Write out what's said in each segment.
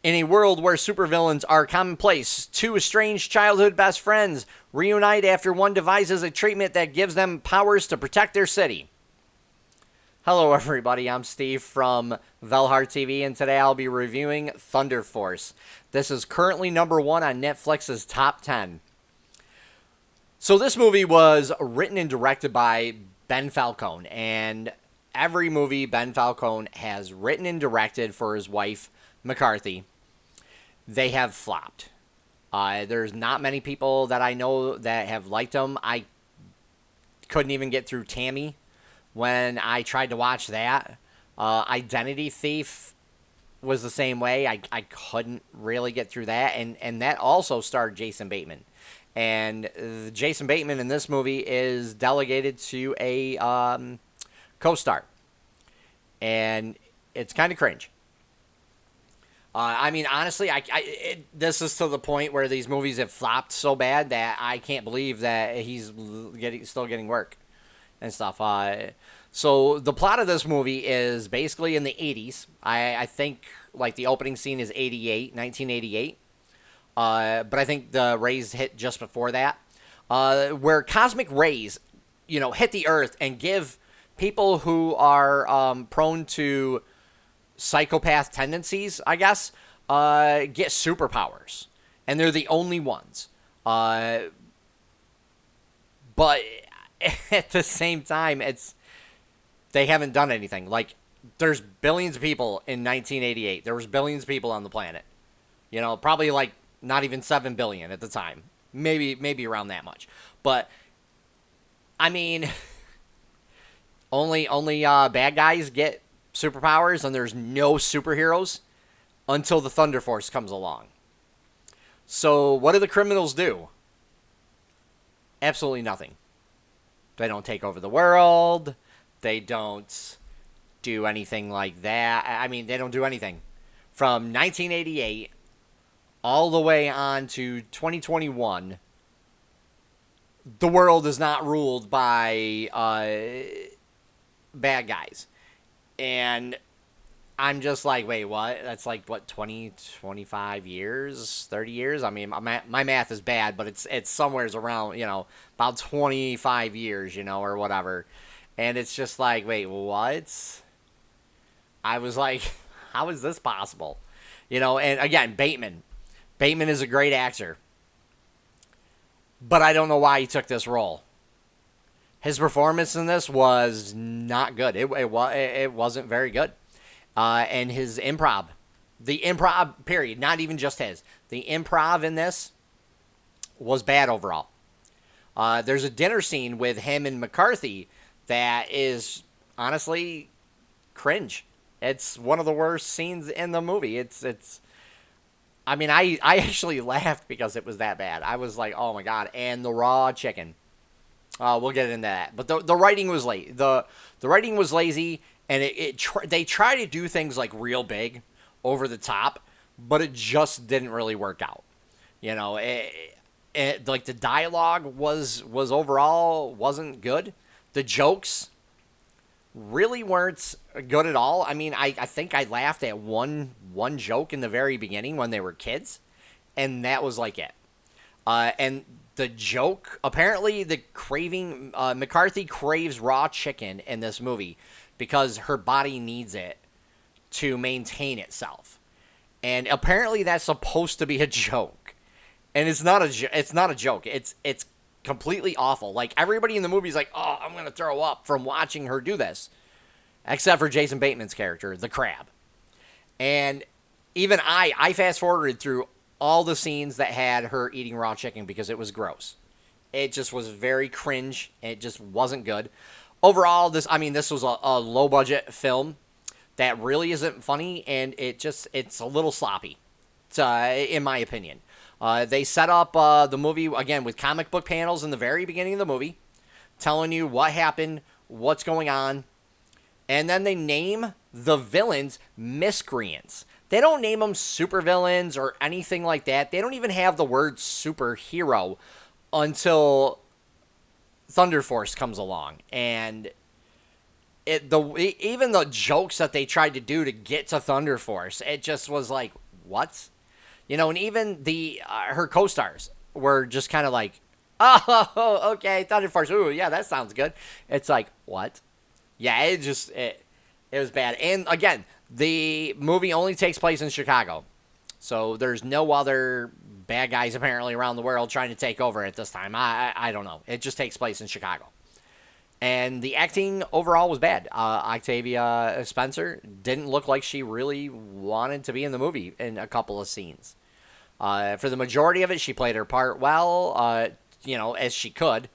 In a world where supervillains are commonplace, two estranged childhood best friends reunite after one devises a treatment that gives them powers to protect their city. Hello everybody, I'm Steve from VALHARTV, and today I'll be reviewing Thunder Force. This is currently number 1 on Netflix's top 10. So this movie was written and directed by Ben Falcone, and every movie Ben Falcone has written and directed for his wife, McCarthy, they have flopped. There's not many people that I know that have liked them. I couldn't even get through Tammy when I tried to watch that. Identity Thief was the same way. I couldn't really get through that. And that also starred Jason Bateman. And Jason Bateman in this movie is delegated to a co-star. And it's kind of cringe. I mean, honestly, this is to the point where these movies have flopped so bad that I can't believe that he's still getting work and stuff. So the plot of this movie is basically in the 80s. I think like the opening scene is 1988. But I think the rays hit just before that, where cosmic rays, hit the Earth and give people who are prone to psychopath tendencies, I guess, get superpowers, and they're the only ones. But at the same time, they haven't done anything. Like, there's billions of people in 1988. There was billions of people on the planet. Probably like not even 7 billion at the time. Maybe around that much. But I mean, only bad guys get superpowers, and there's no superheroes until the Thunder Force comes along. So what do the criminals do? Absolutely nothing. They don't take over the world. They don't do anything like that. I mean, they don't do anything. From 1988 all the way on to 2021, the world is not ruled by bad guys. And I'm just like, wait, what? That's like, what, 20, 25 years, 30 years? I mean, my math is bad, but it's somewhere around, about 25 years, or whatever. And it's just like, wait, what? I was like, how is this possible? And again, Bateman. Bateman is a great actor. But I don't know why he took this role. His performance in this was not good. It wasn't very good. And his improv, the improv period, not even just his, the improv in this was bad overall. There's a dinner scene with him and McCarthy that is honestly cringe. It's one of the worst scenes in the movie. I mean, I actually laughed because it was that bad. I was like, oh my God. And the raw chicken. We'll get into that. But the writing was late. The writing was lazy, and they try to do things like real big, over the top, but it just didn't really work out. Like the dialogue was overall wasn't good. The jokes really weren't good at all. I mean, I think I laughed at one joke in the very beginning when they were kids, and that was like it. And the joke, apparently McCarthy craves raw chicken in this movie because her body needs it to maintain itself. And apparently that's supposed to be a joke. And it's not a joke. It's completely awful. Like, everybody in the movie is like, oh, I'm going to throw up from watching her do this. Except for Jason Bateman's character, the crab. And even I fast-forwarded through all the scenes that had her eating raw chicken because it was gross. It just was very cringe. It just wasn't good. Overall, this was a low-budget film that really isn't funny, and it's a little sloppy, in my opinion. They set up the movie, again, with comic book panels in the very beginning of the movie, telling you what happened, what's going on, and then they name the villains miscreants. They don't name them supervillains or anything like that. They don't even have the word superhero until Thunder Force comes along. And even the jokes that they tried to do to get to Thunder Force, it just was like, what? And even her co-stars were just kind of like, oh, okay, Thunder Force. Ooh, yeah, that sounds good. It's like, what? Yeah, it was bad. And again, the movie only takes place in Chicago. So there's no other bad guys apparently around the world trying to take over at this time. I don't know. It just takes place in Chicago. And the acting overall was bad. Octavia Spencer didn't look like she really wanted to be in the movie in a couple of scenes. For the majority of it, she played her part well, as she could.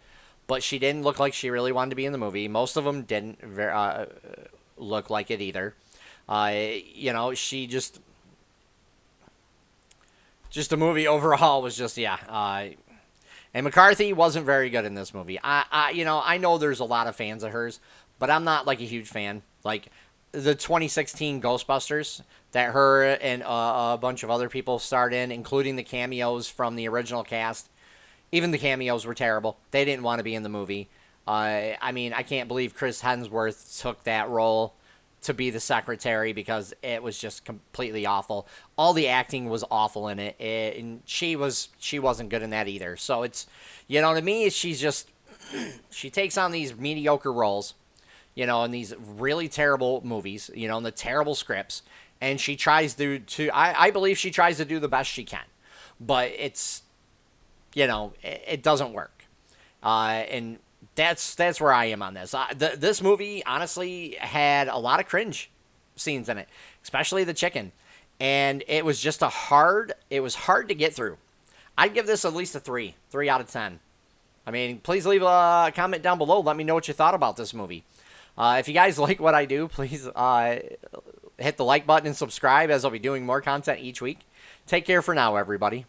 But she didn't look like she really wanted to be in the movie. Most of them didn't look like it either. She just the movie overall was just, and McCarthy wasn't very good in this movie. I know there's a lot of fans of hers, but I'm not like a huge fan. Like the 2016 Ghostbusters that her and a bunch of other people starred in, including the cameos from the original cast. Even the cameos were terrible. They didn't want to be in the movie. I can't believe Chris Hemsworth took that role to be the secretary because it was just completely awful. All the acting was awful in it, and she wasn't good in that either. So it's, to me, she's just she takes on these mediocre roles, in these really terrible movies, in the terrible scripts, and she tries I believe she tries to do the best she can, but it's, it doesn't work, and that's where I am on this. This movie honestly had a lot of cringe scenes in it, especially the chicken, and it was just hard to get through. I'd give this at least a 3 out of 10. Please leave a comment down below. Let me know what you thought about this movie. If you guys like what I do, please hit the like button and subscribe, as I'll be doing more content each week. Take care for now, everybody.